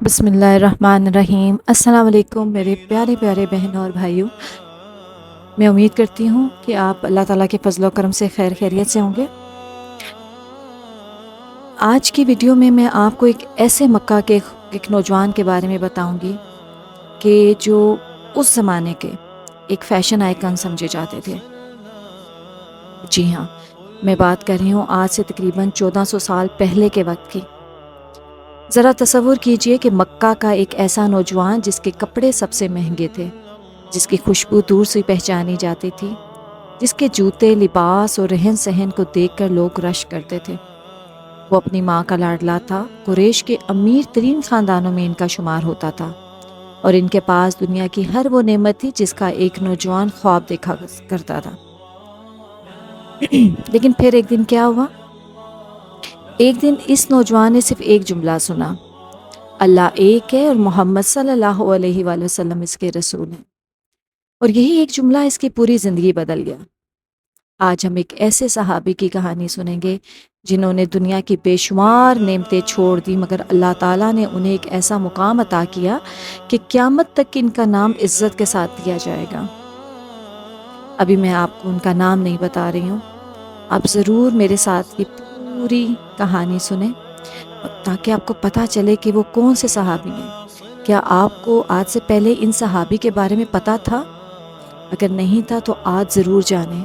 بسم اللہ الرحمن الرحیم۔ السلام علیکم میرے پیارے پیارے بہنوں اور بھائیوں، میں امید کرتی ہوں کہ آپ اللہ تعالیٰ کے فضل و کرم سے خیر خیریت سے ہوں گے۔ آج کی ویڈیو میں آپ کو ایک ایسے مکہ کے ایک نوجوان کے بارے میں بتاؤں گی کہ جو اس زمانے کے ایک فیشن آئیکن سمجھے جاتے تھے۔ جی ہاں، میں بات کر رہی ہوں آج سے تقریباً 1400 سال پہلے کے وقت کی۔ ذرا تصور کیجئے کہ مکہ کا ایک ایسا نوجوان جس کے کپڑے سب سے مہنگے تھے، جس کی خوشبو دور سے پہچانی جاتی تھی، جس کے جوتے، لباس اور رہن سہن کو دیکھ کر لوگ رش کرتے تھے۔ وہ اپنی ماں کا لاڈلا تھا، قریش کے امیر ترین خاندانوں میں ان کا شمار ہوتا تھا، اور ان کے پاس دنیا کی ہر وہ نعمت تھی جس کا ایک نوجوان خواب دیکھا کرتا تھا۔ لیکن پھر ایک دن کیا ہوا؟ ایک دن اس نوجوان نے صرف ایک جملہ سنا: اللہ ایک ہے اور محمد صلی اللہ علیہ وآلہ وسلم اس کے رسول ہیں۔ اور یہی ایک جملہ اس کی پوری زندگی بدل گیا۔ آج ہم ایک ایسے صحابی کی کہانی سنیں گے جنہوں نے دنیا کی بے شمار نعمتیں چھوڑ دی، مگر اللہ تعالیٰ نے انہیں ایک ایسا مقام عطا کیا کہ قیامت تک ان کا نام عزت کے ساتھ دیا جائے گا۔ ابھی میں آپ کو ان کا نام نہیں بتا رہی ہوں، آپ ضرور میرے ساتھ یہ پوری کہانی سنیں تاکہ آپ کو پتہ چلے کہ وہ کون سے صحابی ہیں۔ کیا آپ کو آج سے پہلے ان صحابی کے بارے میں پتہ تھا؟ اگر نہیں تھا تو آج ضرور جانیں۔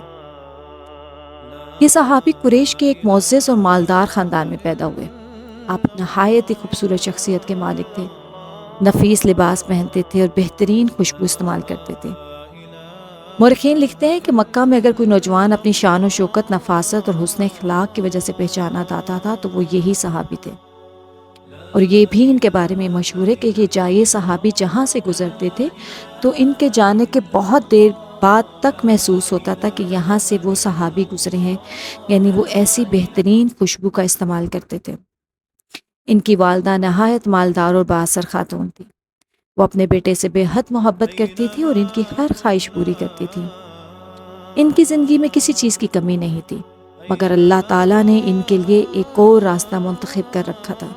یہ صحابی قریش کے ایک معزز اور مالدار خاندان میں پیدا ہوئے۔ آپ نہایت ہی خوبصورت شخصیت کے مالک تھے، نفیس لباس پہنتے تھے اور بہترین خوشبو استعمال کرتے تھے۔ مورخین لکھتے ہیں کہ مکہ میں اگر کوئی نوجوان اپنی شان و شوکت، نفاست اور حسن اخلاق کی وجہ سے پہچانا جاتا تھا تو وہ یہی صحابی تھے۔ اور یہ بھی ان کے بارے میں مشہور ہے کہ یہ صحابی جہاں سے گزرتے تھے تو ان کے جانے کے بہت دیر بعد تک محسوس ہوتا تھا کہ یہاں سے وہ صحابی گزرے ہیں، یعنی وہ ایسی بہترین خوشبو کا استعمال کرتے تھے۔ ان کی والدہ نہایت مالدار اور بااثر خاتون تھی۔ وہ اپنے بیٹے سے بے حد محبت کرتی تھی اور ان کی ہر خواہش پوری کرتی تھی۔ ان کی زندگی میں کسی چیز کی کمی نہیں تھی، مگر اللہ تعالیٰ نے ان کے لیے ایک اور راستہ منتخب کر رکھا تھا۔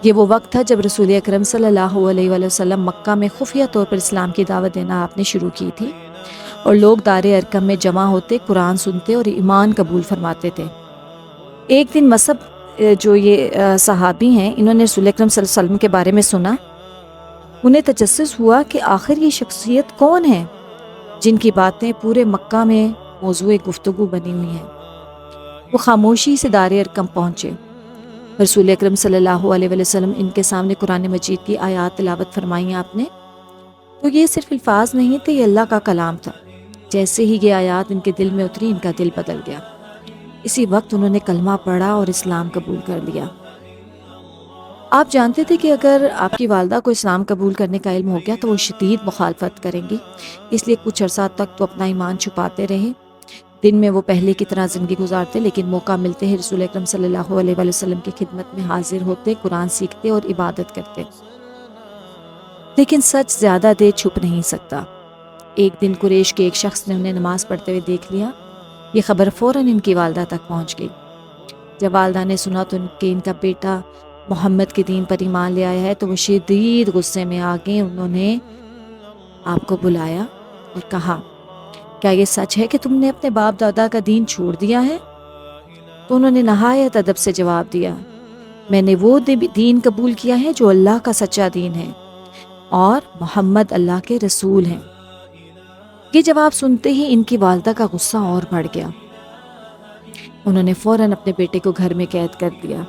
یہ وہ وقت تھا جب رسول اکرم صلی اللہ علیہ وآلہ وسلم مکہ میں خفیہ طور پر اسلام کی دعوت دینا آپ نے شروع کی تھی، اور لوگ دار ارقم میں جمع ہوتے، قرآن سنتے اور ایمان قبول فرماتے تھے۔ ایک دن مصعب جو یہ صحابی ہیں، انہوں نے رسول اکرم صلی اللہ علیہ وسلم کے بارے میں سنا۔ انہیں تجسس ہوا کہ آخر یہ شخصیت کون ہے جن کی باتیں پورے مکہ میں موضوع گفتگو بنی ہوئی ہیں۔ وہ خاموشی سے دار ارقم پہنچے۔ رسول اکرم صلی اللہ علیہ وآلہ وسلم ان کے سامنے قرآن مجید کی آیات تلاوت فرمائیں آپ نے، تو یہ صرف الفاظ نہیں تھے، یہ اللہ کا کلام تھا۔ جیسے ہی یہ آیات ان کے دل میں اتری، ان کا دل بدل گیا۔ اسی وقت انہوں نے کلمہ پڑھا اور اسلام قبول کر لیا۔ آپ جانتے تھے کہ اگر آپ کی والدہ کو اسلام قبول کرنے کا علم ہو گیا تو وہ شدید مخالفت کریں گی، اس لیے کچھ عرصہ تک تو اپنا ایمان چھپاتے رہے۔ دن میں وہ پہلے کی طرح زندگی گزارتے، لیکن موقع ملتے ہی رسول اکرم صلی اللہ علیہ وآلہ وسلم کی خدمت میں حاضر ہوتے، قرآن سیکھتے اور عبادت کرتے۔ لیکن سچ زیادہ دیر چھپ نہیں سکتا۔ ایک دن قریش کے ایک شخص نے انہیں نماز پڑھتے ہوئے دیکھ لیا۔ یہ خبر فوراً ان کی والدہ تک پہنچ گئی۔ جب والدہ نے سنا تو ان کا بیٹا محمد کے دین پر ایمان لے آیا ہے تو وہ شدید غصے میں آ گئے۔ انہوں نے آپ کو بلایا اور کہا، کیا یہ سچ ہے کہ تم نے اپنے باپ دادا کا دین چھوڑ دیا ہے؟ تو انہوں نے نہایت ادب سے جواب دیا، میں نے وہ دین قبول کیا ہے جو اللہ کا سچا دین ہے، اور محمد اللہ کے رسول ہیں۔ یہ جواب سنتے ہی ان کی والدہ کا غصہ اور بڑھ گیا۔ انہوں نے فوراً اپنے بیٹے کو گھر میں قید کر دیا۔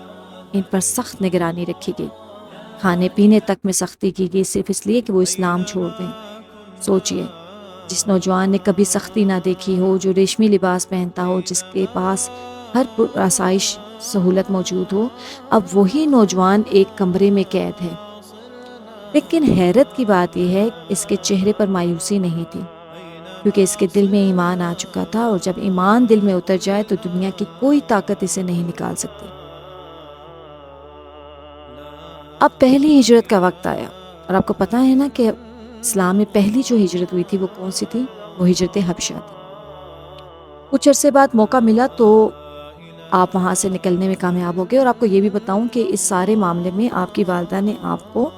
ان پر سخت نگرانی رکھی گئی، کھانے پینے تک میں سختی کی گئی، صرف اس لیے کہ وہ اسلام چھوڑ دیں۔ سوچئے، جس نوجوان نے کبھی سختی نہ دیکھی ہو، جو ریشمی لباس پہنتا ہو، جس کے پاس ہر آسائش سہولت موجود ہو، اب وہی نوجوان ایک کمرے میں قید ہے۔ لیکن حیرت کی بات یہ ہے کہ اس کے چہرے پر مایوسی نہیں تھی، کیونکہ اس کے دل میں ایمان آ چکا تھا، اور جب ایمان دل میں اتر جائے تو دنیا کی کوئی طاقت اسے نہیں نکال سکتی۔ اب پہلی ہجرت کا وقت آیا، اور آپ کو پتہ ہے نا کہ اسلام میں پہلی جو ہجرت ہوئی تھی وہ کون سی تھی؟ وہ ہجرت حبشہ تھی۔ کچھ عرصے بعد موقع ملا تو آپ وہاں سے نکلنے میں کامیاب ہو گئے۔ اور آپ کو یہ بھی بتاؤں کہ اس سارے معاملے میں آپ کی والدہ نے آپ کو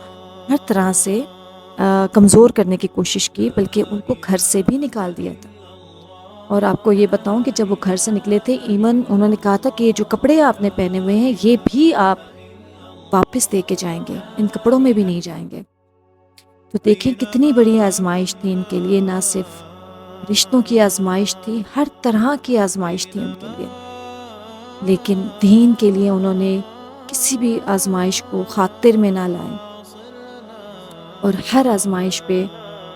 ہر طرح سے کمزور کرنے کی کوشش کی، بلکہ ان کو گھر سے بھی نکال دیا تھا۔ اور آپ کو یہ بتاؤں کہ جب وہ گھر سے نکلے تھے، ایمن انہوں نے کہا تھا کہ یہ جو کپڑے آپ نے پہنے ہوئے ہیں یہ بھی آپ واپس دے کے جائیں گے، ان کپڑوں میں بھی نہیں جائیں گے۔ تو دیکھیں کتنی بڑی آزمائش تھی ان کے لیے، نہ صرف رشتوں کی آزمائش تھی، ہر طرح کی آزمائش تھی ان کے لیے، لیکن دین کے لیے انہوں نے کسی بھی آزمائش کو خاطر میں نہ لائے اور ہر آزمائش پہ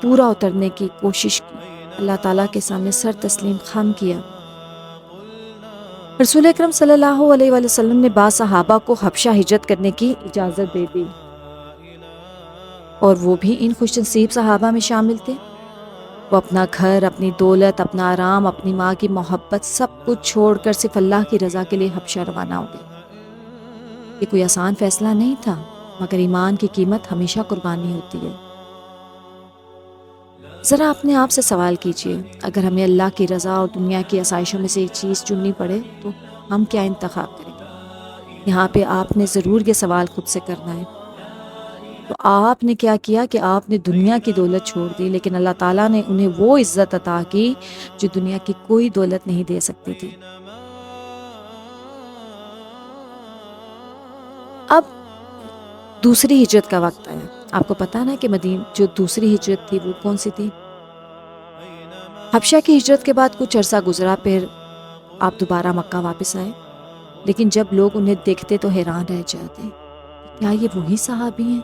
پورا اترنے کی کوشش کی، اللہ تعالیٰ کے سامنے سر تسلیم خم کیا۔ رسول اکرم صلی اللہ علیہ وآلہ وسلم نے بعض صحابہ کو حبشہ ہجرت کرنے کی اجازت دے دی، اور وہ بھی ان خوش نصیب صحابہ میں شامل تھے۔ وہ اپنا گھر، اپنی دولت، اپنا آرام، اپنی ماں کی محبت سب کچھ چھوڑ کر صرف اللہ کی رضا کے لیے حبشہ روانہ ہو گئے۔ یہ کوئی آسان فیصلہ نہیں تھا، مگر ایمان کی قیمت ہمیشہ قربانی ہوتی ہے۔ ذرا اپنے آپ سے سوال کیجئے، اگر ہمیں اللہ کی رضا اور دنیا کی آسائشوں میں سے ایک چیز چننی پڑے تو ہم کیا انتخاب کریں گے؟ یہاں پہ آپ نے ضرور یہ سوال خود سے کرنا ہے۔ تو آپ نے کیا کیا کہ آپ نے دنیا کی دولت چھوڑ دی، لیکن اللہ تعالیٰ نے انہیں وہ عزت عطا کی جو دنیا کی کوئی دولت نہیں دے سکتی تھی۔ اب دوسری ہجرت کا وقت آیا۔ آپ کو پتا نا کہ جو دوسری ہجرت تھی وہ کون سی تھی؟ حبشہ کی ہجرت کے بعد کچھ عرصہ گزرا، پھر آپ دوبارہ مکہ واپس آئے، لیکن جب لوگ انہیں دیکھتے تو حیران رہ جاتے، کیا یہ وہی صحابی ہیں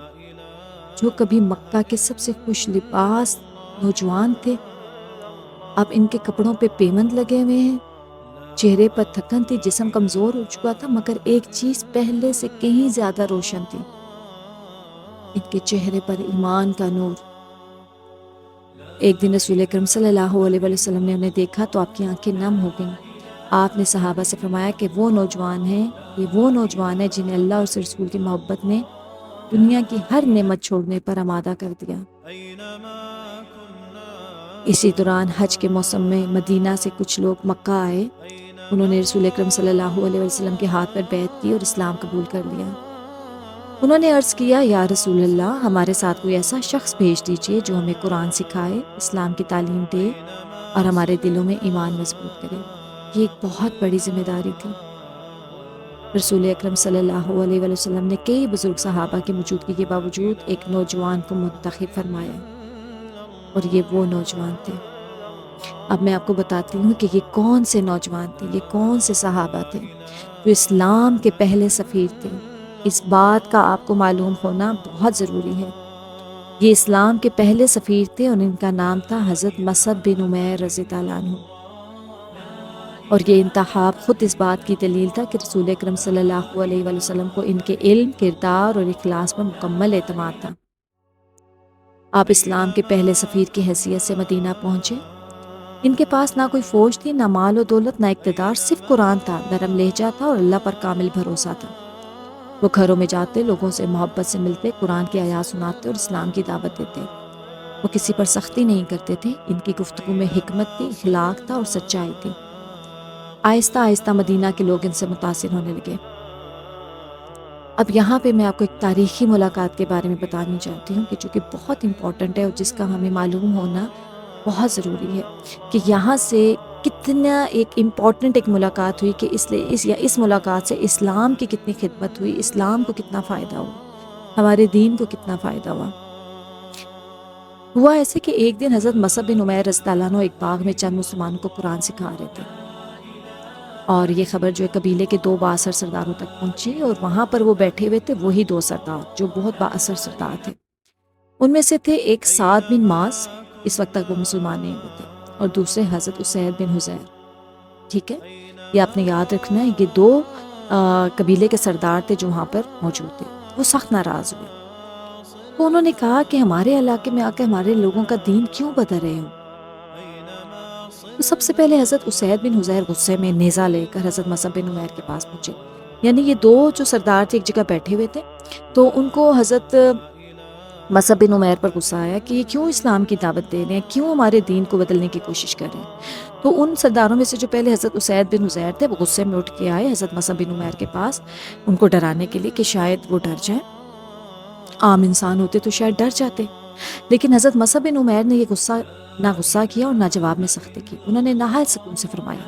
جو کبھی مکہ کے سب سے خوش لباس نوجوان تھے؟ اب ان کے کپڑوں پہ پیمند لگے ہوئے ہیں، چہرے پر تھکن تھی، جسم کمزور ہو چکا تھا، مگر ایک چیز پہلے سے کہیں زیادہ روشن تھی، ان کے چہرے پر ایمان کا نور۔ ایک دن رسول اکرم صلی اللہ علیہ وآلہ وسلم نے انہیں دیکھا تو آپ کی آنکھیں نم ہو گئیں۔ آپ نے صحابہ سے فرمایا کہ وہ نوجوان ہیں، یہ وہ نوجوان ہیں جنہیں اللہ اور اس رسول کی محبت نے دنیا کی ہر نعمت چھوڑنے پر آمادہ کر دیا۔ اسی دوران حج کے موسم میں مدینہ سے کچھ لوگ مکہ آئے، انہوں نے رسول اکرم صلی اللہ علیہ وسلم کے ہاتھ پر بیعت کی اور اسلام قبول کر لیا۔ انہوں نے عرض کیا، یا رسول اللہ، ہمارے ساتھ کوئی ایسا شخص بھیج دیجئے جو ہمیں قرآن سکھائے، اسلام کی تعلیم دے اور ہمارے دلوں میں ایمان مضبوط کرے۔ یہ ایک بہت بڑی ذمہ داری تھی۔ رسول اکرم صلی اللہ علیہ وآلہ وسلم نے کئی بزرگ صحابہ کی موجودگی کے باوجود ایک نوجوان کو منتخب فرمایا، اور یہ وہ نوجوان تھے۔ اب میں آپ کو بتاتی ہوں کہ یہ کون سے نوجوان تھے، یہ کون سے صحابہ تھے جو اسلام کے پہلے سفیر تھے۔ اس بات کا آپ کو معلوم ہونا بہت ضروری ہے۔ یہ اسلام کے پہلے سفیر تھے اور ان کا نام تھا حضرت مصعب بن عمیر رضی اللہ عنہ، اور یہ انتخاب خود اس بات کی دلیل تھا کہ رسول اکرم صلی اللہ علیہ وآلہ وسلم کو ان کے علم، کردار اور اخلاص پر مکمل اعتماد تھا۔ آپ اسلام کے پہلے سفیر کی حیثیت سے مدینہ پہنچے۔ ان کے پاس نہ کوئی فوج تھی، نہ مال و دولت، نہ اقتدار، صرف قرآن تھا، نرم لہجہ تھا اور اللہ پر کامل بھروسہ تھا۔ وہ گھروں میں جاتے، لوگوں سے محبت سے ملتے، قرآن کی آیات سناتے اور اسلام کی دعوت دیتے۔ وہ کسی پر سختی نہیں کرتے تھے، ان کی گفتگو میں حکمت تھی، اخلاق تھا اور سچائی تھی۔ آہستہ آہستہ مدینہ کے لوگ ان سے متاثر ہونے لگے۔ اب یہاں پہ میں آپ کو ایک تاریخی ملاقات کے بارے میں بتانی چاہتی ہوں کہ جو کہ بہت امپورٹنٹ ہے اور جس کا ہمیں معلوم ہونا بہت ضروری ہے کہ یہاں سے کتنا ایک امپورٹنٹ ایک ملاقات ہوئی کہ اس ملاقات سے اسلام کی کتنی خدمت ہوئی، اسلام کو کتنا فائدہ ہوا، ہمارے دین کو کتنا فائدہ ہوا ایسے کہ ایک دن حضرت مصعب بن عمیر رضی اللہ عنہ ایک باغ میں چند مسلمانوں کو قرآن سکھا رہے تھے، اور یہ خبر جو ہے قبیلے کے 2 بااثر سرداروں تک پہنچی، اور وہاں پر وہ بیٹھے ہوئے تھے وہی 2 سردار جو بہت بااثر سردار تھے۔ ان میں سے تھے ایک سعد بن معاذ، اس وقت تک وہ مسلمان نہیں ہوئے تھے، اور دوسرے حضرت اسید بن حضیر۔ ٹھیک ہے، یہ آپ نے یاد رکھنا ہے، یہ 2 قبیلے کے سردار تھے جو وہاں پر موجود تھے۔ وہ سخت ناراض ہوئے، تو انہوں نے کہا کہ ہمارے علاقے میں آ کے ہمارے لوگوں کا دین کیوں بدل رہے ہو؟ تو سب سے پہلے حضرت اسید بن حضیر غصے میں نیزہ لے کر حضرت مصعب بن عمیر کے پاس پہنچے۔ یعنی یہ 2 جو سردار تھے ایک جگہ بیٹھے ہوئے تھے، تو ان کو حضرت مصعب بن عمیر پر غصہ آیا کہ یہ کیوں اسلام کی دعوت دے رہے ہیں، کیوں ہمارے دین کو بدلنے کی کوشش کر رہے ہیں۔ تو ان سرداروں میں سے جو پہلے حضرت اسید بن حضیر تھے، وہ غصے میں اٹھ کے آئے حضرت مصعب بن عمیر کے پاس، ان کو ڈرانے کے لیے کہ شاید وہ ڈر جائیں، عام انسان ہوتے تو شاید ڈر جاتے۔ لیکن حضرت مصعب بن عمیر نے یہ نہ غصہ کیا اور نہ جواب میں سختی کی۔ انہوں نے نہایت سکون سے فرمایا،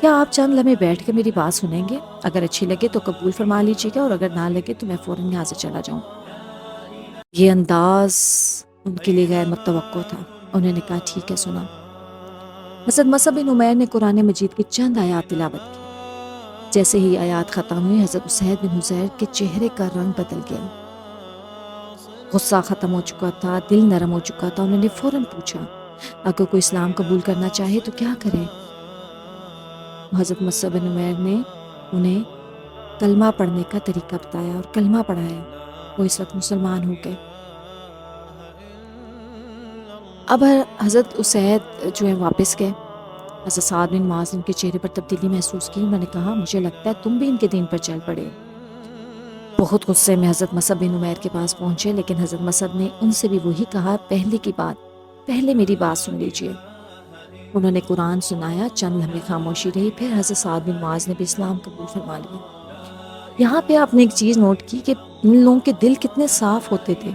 کیا آپ چند لمحے بیٹھ کے میری بات سنیں گے؟ اگر اچھی لگے تو قبول فرما لیجیے گا، اور اگر نہ لگے تو میں فوراً یہاں سے چلا جاؤں۔ یہ انداز ان کے لیے غیر متوقع تھا۔ انہوں نے کہا ٹھیک ہے، سنا۔ حضرت مصعب بن عمیر نے قرآن مجید کی چند آیات تلاوت کی۔ جیسے ہی آیات ختم ہوئی، حضرت اسید بن حضیر کے چہرے کا رنگ بدل گیا، غصہ ختم ہو چکا تھا، دل نرم ہو چکا تھا۔ انہوں نے فوراً پوچھا، اگر کوئی اسلام قبول کرنا چاہے تو کیا کرے؟ حضرت مصعب بن عمیر نے انہیں کلمہ پڑھنے کا طریقہ بتایا اور کلمہ پڑھایا۔ وہ اس وقت مسلمان ہو گئے۔ اب حضرت اسید جو ہے واپس گئے۔ حضرت سعد بن معاذ نے ان کے چہرے پر تبدیلی محسوس کی۔ انہوں نے کہا، مجھے لگتا ہے تم بھی ان کے دین پر چل پڑے ہو۔ بہت غصے میں حضرت مصعب بن عمیر کے پاس پہنچے، لیکن حضرت مصعب نے ان سے بھی وہی کہا، پہلے میری بات سن لیجئے۔ انہوں نے قرآن سنایا، چند لمحے خاموشی رہی، پھر حضرت سعد بن معاذ نے بھی اسلام قبول فرما لیا۔ یہاں پہ آپ نے ایک چیز نوٹ کی کہ ان لوگوں کے دل کتنے صاف ہوتے تھے،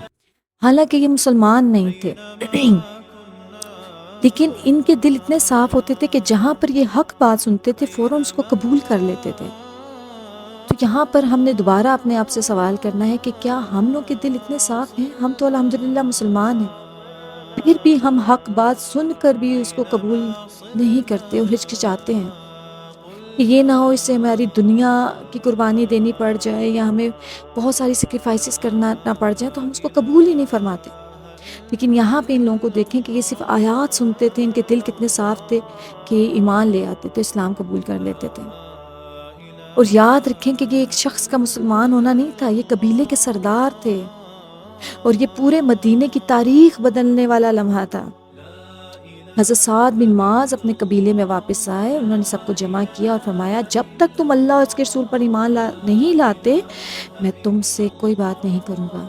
حالانکہ یہ مسلمان نہیں تھے لیکن ان کے دل اتنے صاف ہوتے تھے کہ جہاں پر یہ حق بات سنتے تھے فوراً اس کو قبول کر لیتے تھے۔ تو یہاں پر ہم نے دوبارہ اپنے آپ سے سوال کرنا ہے کہ کیا ہم لوگ کے دل اتنے صاف ہیں؟ ہم تو الحمدللہ مسلمان ہیں، پھر بھی ہم حق بات سن کر بھی اس کو قبول نہیں کرتے اور ہچکچاتے ہیں کہ یہ نہ ہو اس سے ہماری دنیا کی قربانی دینی پڑ جائے یا ہمیں بہت ساری سیکریفائسز کرنا نہ پڑ جائے، تو ہم اس کو قبول ہی نہیں فرماتے۔ لیکن یہاں پہ ان لوگوں کو دیکھیں کہ یہ صرف آیات سنتے تھے، ان کے دل کتنے صاف تھے کہ ایمان لے آتے تھے، اسلام قبول کر لیتے تھے۔ اور یاد رکھیں کہ یہ ایک شخص کا مسلمان ہونا نہیں تھا، یہ قبیلے کے سردار تھے، اور یہ پورے مدینے کی تاریخ بدلنے والا لمحہ تھا۔ حضرت سعد بن معاذ اپنے قبیلے میں واپس آئے، انہوں نے سب کو جمع کیا اور فرمایا، جب تک تم اللہ اور اس کے رسول پر ایمان نہیں لاتے، میں تم سے کوئی بات نہیں کروں گا۔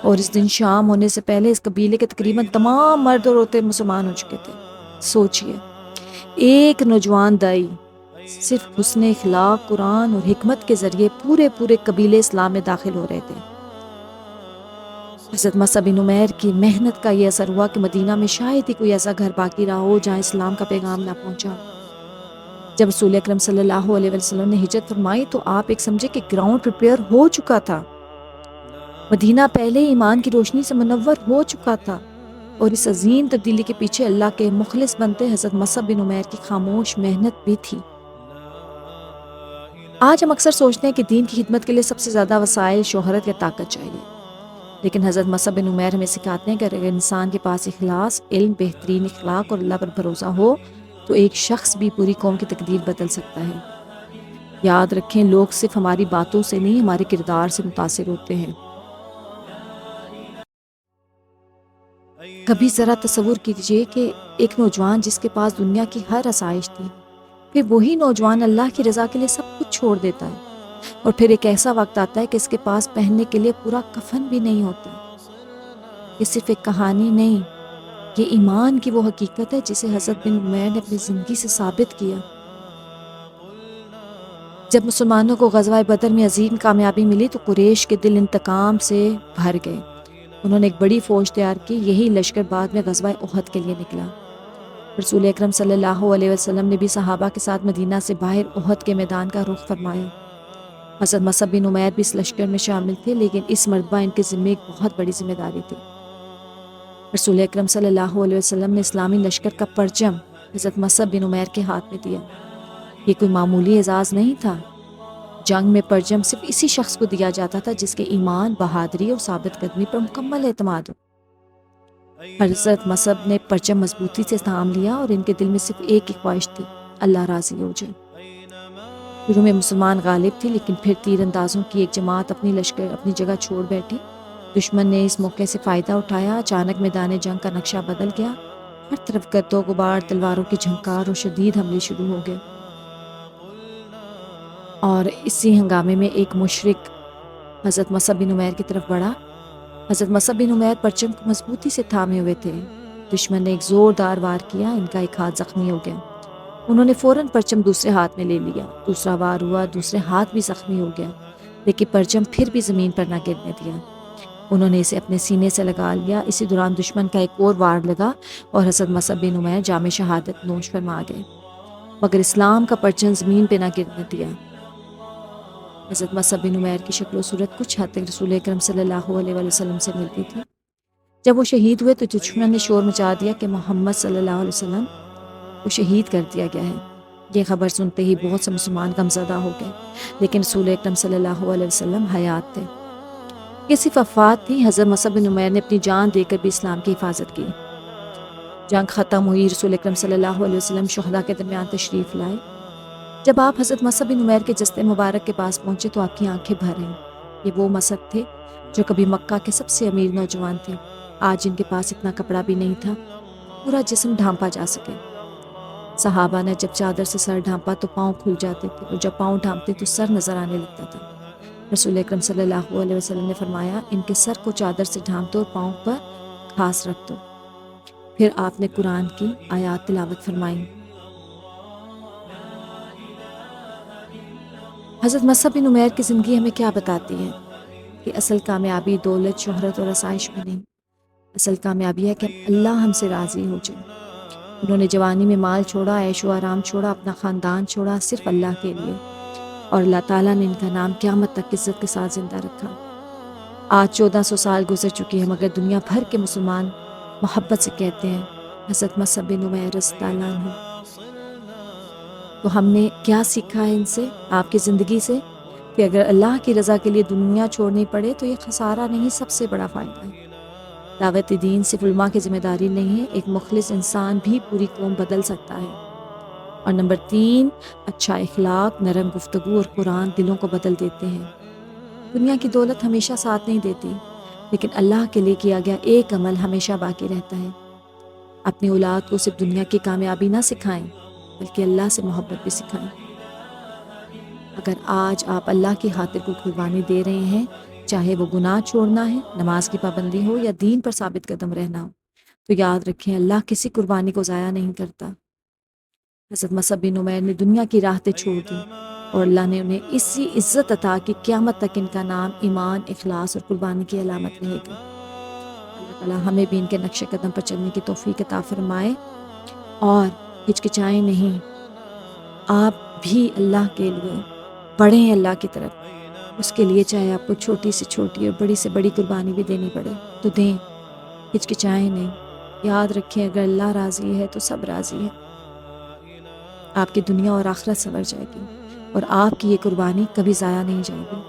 اور اس دن شام ہونے سے پہلے اس قبیلے کے تقریباً تمام مرد اور عورتیں مسلمان ہو چکے تھے۔ سوچئے، ایک نوجوان دائی صرف حسن اخلاق، قرآن اور حکمت کے ذریعے پورے قبیلے اسلام میں داخل ہو رہے تھے۔ حضرت مصعب بن عمیر کی محنت کا یہ اثر ہوا کہ مدینہ میں شاید ہی کوئی ایسا گھر باقی رہا ہو جہاں اسلام کا پیغام نہ پہنچا۔ جب رسول اکرم صلی اللہ علیہ وسلم نے ہجرت فرمائی تو آپ ایک سمجھے کہ گراؤنڈ پریپیئر ہو چکا تھا، مدینہ پہلے ایمان کی روشنی سے منور ہو چکا تھا، اور اس عظیم تبدیلی کے پیچھے اللہ کے مخلص بنتے حضرت مصعب بن عمیر کی خاموش محنت بھی تھی۔ آج ہم اکثر سوچتے ہیں کہ دین کی خدمت کے لیے سب سے زیادہ وسائل، شہرت یا طاقت چاہیے، لیکن حضرت مصعب بن عمیر ہمیں سکھاتے ہیں کہ اگر انسان کے پاس اخلاص، علم، بہترین اخلاق اور اللہ پر بھروسہ ہو تو ایک شخص بھی پوری قوم کی تقدیر بدل سکتا ہے۔ یاد رکھیں، لوگ صرف ہماری باتوں سے نہیں، ہمارے کردار سے متاثر ہوتے ہیں۔ کبھی ذرا تصور کیجئے کہ ایک نوجوان جس کے پاس دنیا کی ہر آسائش تھی، پھر وہی نوجوان اللہ کی رضا کے لیے سب کچھ چھوڑ دیتا ہے، اور پھر ایک ایسا وقت آتا ہے کہ اس کے پاس پہننے کے لیے پورا کفن بھی نہیں ہوتا۔ یہ صرف ایک کہانی نہیں، یہ ایمان کی وہ حقیقت ہے جسے حضرت بن عمیر نے اپنی زندگی سے ثابت کیا۔ جب مسلمانوں کو غزوہ بدر میں عظیم کامیابی ملی تو قریش کے دل انتقام سے بھر گئے۔ انہوں نے ایک بڑی فوج تیار کی، یہی لشکر بعد میں غزوہ احد کے لیے نکلا۔ رسول اکرم صلی اللہ علیہ وسلم نے بھی صحابہ کے ساتھ مدینہ سے باہر احد کے میدان کا رخ فرمایا۔ حضرت مصعب بن عمیر بھی اس لشکر میں شامل تھے، لیکن اس مرتبہ ان کے ذمے ایک بہت بڑی ذمہ داری تھی۔ رسول اکرم صلی اللہ علیہ وسلم نے اسلامی لشکر کا پرچم حضرت مصعب بن عمیر کے ہاتھ میں دیا۔ یہ کوئی معمولی اعزاز نہیں تھا۔ جنگ میں پرچم صرف اسی شخص کو دیا جاتا تھا جس کے ایمان، بہادری اور ثابت قدمی پر مکمل اعتماد ہو۔ حضرت مصعب نے پرچم مضبوطی سے تھام لیا اور ان کے دل میں صرف ایک ہی خواہش تھی، اللہ راضی ہو جائے۔ شروع میں مسلمان غالب تھے، لیکن پھر تیر اندازوں کی ایک جماعت اپنی جگہ چھوڑ بیٹھی۔ دشمن نے اس موقع سے فائدہ اٹھایا، اچانک میدان جنگ کا نقشہ بدل گیا، ہر طرف گرد و غبار، تلواروں کی جھنکار اور شدید حملے شروع ہو گئے۔ اور اسی ہنگامے میں ایک مشرک حضرت مصعب بن عمیر کی طرف بڑھا حضرت مصعب بن عمیر پرچم کو مضبوطی سے تھامے ہوئے تھے۔ دشمن نے ایک زوردار وار کیا، ان کا ایک ہاتھ زخمی ہو گیا۔ انہوں نے فوراً پرچم دوسرے ہاتھ میں لے لیا۔ دوسرا وار ہوا، دوسرے ہاتھ بھی زخمی ہو گیا، لیکن پرچم پھر بھی زمین پر نہ گرنے دیا۔ انہوں نے اسے اپنے سینے سے لگا لیا۔ اسی دوران دشمن کا ایک اور وار لگا اور حضرت مصعب بن عمیر جام شہادت نوش فرما گئے، مگر اسلام کا پرچم زمین پہ نہ گرنے دیا۔ حضرت مصعب بن عمیر کی شکل و صورت کچھ حد تک رسول اکرم صلی اللہ علیہ وآلہ وسلم سے ملتی تھی۔ جب وہ شہید ہوئے تو دشمن نے شور مچا دیا کہ محمد صلی اللہ علیہ وسلم کو شہید کر دیا گیا ہے۔ یہ خبر سنتے ہی بہت سے مسلمان غمزدہ ہو گئے، لیکن رسول اکرم صلی اللہ علیہ وسلم حیات تھے۔ یہ صرف افوات تھی۔ حضرت مصعب بن عمیر نے اپنی جان دے کر بھی اسلام کی حفاظت کی۔ جنگ ختم ہوئی، رسول اکرم صلی اللہ علیہ وسلم شہداء کے درمیان تشریف لائے۔ جب آپ حضرت مصعب بن عمیر کے جسد مبارک کے پاس پہنچے تو آپ کی آنکھیں بھر آئیں۔ یہ وہ مصعب تھے جو کبھی مکہ کے سب سے امیر نوجوان تھے۔ آج ان کے پاس اتنا کپڑا بھی نہیں تھا پورا جسم ڈھانپا جا سکے۔ صحابہ نے جب چادر سے سر ڈھانپا تو پاؤں کھل جاتے تھے، اور جب پاؤں ڈھانپتے تو سر نظر آنے لگتا تھا۔ رسول اکرم صلی اللہ علیہ وسلم نے فرمایا، ان کے سر کو چادر سے ڈھانپ دو اور پاؤں پر گھاس رکھ دو۔ پھر آپ نے قرآن کی آیات تلاوت فرمائیں۔ حضرت مصعب بن عمیر کی زندگی ہمیں کیا بتاتی ہے کہ اصل کامیابی دولت، شہرت اور آسائش میں نہیں، اصل کامیابی ہے کہ اللہ ہم سے راضی ہو جائے۔ انہوں نے جوانی میں مال چھوڑا، عیش و آرام چھوڑا، اپنا خاندان چھوڑا، صرف اللہ کے لیے، اور اللہ تعالیٰ نے ان کا نام قیامت تک عزت کے ساتھ زندہ رکھا۔ آج 1400 سال گزر چکے ہیں، مگر دنیا بھر کے مسلمان محبت سے کہتے ہیں حضرت مصعب بن عمیر رضی اللہ عنہ۔ تو ہم نے کیا سیکھا ہے ان سے، آپ کی زندگی سے، کہ اگر اللہ کی رضا کے لیے دنیا چھوڑنی پڑے تو یہ خسارہ نہیں، سب سے بڑا فائدہ ہے۔ دعوت دین صرف علماء کی ذمہ داری نہیں ہے، ایک مخلص انسان بھی پوری قوم بدل سکتا ہے۔ اور نمبر 3، اچھا اخلاق، نرم گفتگو اور قرآن دلوں کو بدل دیتے ہیں۔ دنیا کی دولت ہمیشہ ساتھ نہیں دیتی، لیکن اللہ کے لیے کیا گیا ایک عمل ہمیشہ باقی رہتا ہے۔ اپنی اولاد کو صرف دنیا کی کامیابی نہ سکھائیں، بلکہ اللہ سے محبت بھی سکھائیں۔ اگر آج آپ اللہ کی خاطر کو قربانی دے رہے ہیں، چاہے وہ گناہ چھوڑنا ہے، نماز کی پابندی ہو یا دین پر ثابت قدم رہنا ہو، تو یاد رکھیں اللہ کسی قربانی کو ضائع نہیں کرتا۔ حضرت مصعب بن عمیر نے دنیا کی راحتیں چھوڑ دی اور اللہ نے انہیں اسی عزت عطا کی، قیامت تک ان کا نام ایمان، اخلاص اور قربانی کی علامت رہے گا۔ اللہ تعالیٰ ہمیں بھی ان کے نقش قدم پر چلنے کی توفیق عطا فرمائے، اور ہچکچائیں نہیں، آپ بھی اللہ کے لیے بڑھیں اللہ کی طرف۔ اس کے لیے چاہے آپ کو چھوٹی سے چھوٹی اور بڑی سے بڑی قربانی بھی دینی پڑے تو دیں، ہچکچائیں نہیں۔ یاد رکھیں اگر اللہ راضی ہے تو سب راضی ہے۔ آپ کی دنیا اور آخرت سنور جائے گی، اور آپ کی یہ قربانی کبھی ضائع نہیں جائے گی۔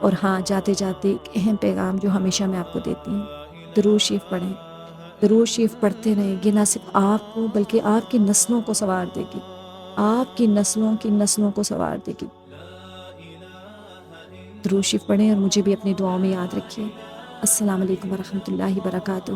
اور ہاں، جاتے جاتے ایک اہم پیغام جو ہمیشہ میں آپ کو دیتی ہوں، درود شریف پڑھیں۔ درود شریف پڑھتے رہیں، یہ نہ صرف آپ کو بلکہ آپ کی نسلوں کو سنوار دے گی، آپ کی نسلوں کو سنوار دے گی۔ درود شریف پڑھیں اور مجھے بھی اپنی دعاؤں میں یاد رکھیے۔ السلام علیکم ورحمۃ اللہ وبرکاتہ۔